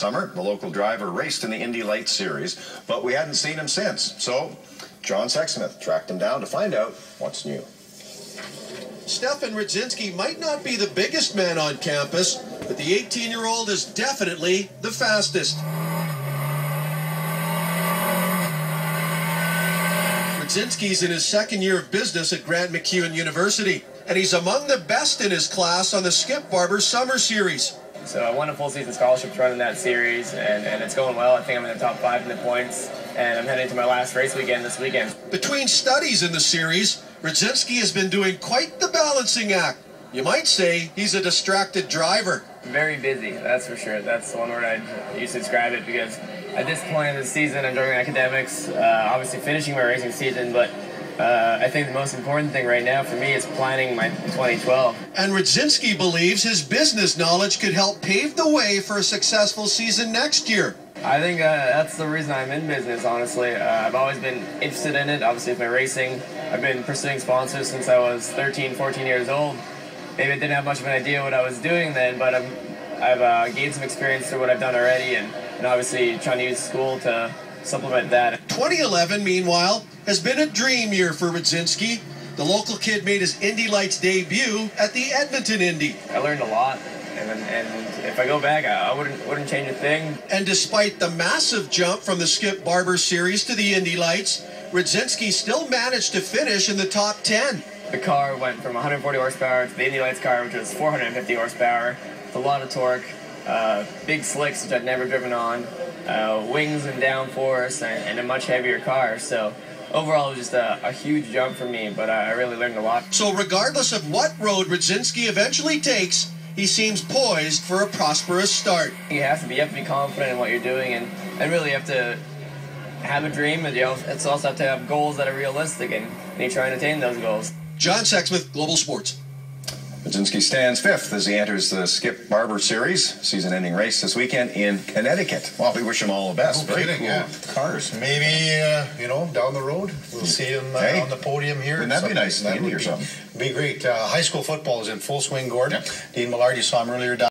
Summer, the local driver raced in the Indy Lights Series, but we hadn't seen him since. So, John Sexsmith tracked him down to find out what's new. Stefan Rzadzinski might not be the biggest man on campus, but the 18-year-old is definitely the fastest. Rzadzinski's in his second year of business at Grant MacEwan University, and he's among the best in his class on the Skip Barber Summer Series. So I won a full season scholarship to run in that series, and it's going well. I think I'm in the top 5 in the points, and I'm heading to my last race weekend this weekend. Between studies in the series, Rzadzinski has been doing quite the balancing act. You might say he's a distracted driver. Very busy, that's for sure. That's the one word I'd use to describe it, because at this point in the season, I'm doing academics, obviously finishing my racing season, but I think the most important thing right now for me is planning my 2012. And Rzadzinski believes his business knowledge could help pave the way for a successful season next year. I think that's the reason I'm in business, honestly. I've always been interested in it, obviously with my racing. I've been pursuing sponsors since I was 13, 14 years old. Maybe I didn't have much of an idea what I was doing then, but I've gained some experience through what I've done already, and obviously trying to use school to supplement that. 2011, meanwhile, has been a dream year for Rzadzinski. The local kid made his Indy Lights debut at the Edmonton Indy. I learned a lot, and if I go back, I wouldn't change a thing. And despite the massive jump from the Skip Barber Series to the Indy Lights, Rzadzinski still managed to finish in the top 10. The car went from 140 horsepower to the Indy Lights car, which was 450 horsepower, with a lot of torque, big slicks, which I'd never driven on, wings and downforce, and a much heavier car. So overall, it was just a huge jump for me, but I really learned a lot. So regardless of what road Rzadzinski eventually takes, he seems poised for a prosperous start. You have to be confident in what you're doing, and really you have to have a dream, and it's also have to have goals that are realistic, and you try and attain those goals. John Sexsmith, Global Sports. Rzadzinski stands 5th as he enters the Skip Barber Series, season-ending race this weekend in Connecticut. Well, we wish him all the best. No Very kidding, cool yeah. cars. Maybe, down the road, we'll see him on the podium here. Wouldn't that be nice in Indy or something? Be great. High school football is in full swing, Gordon. Yep. Dean Millard, you saw him earlier.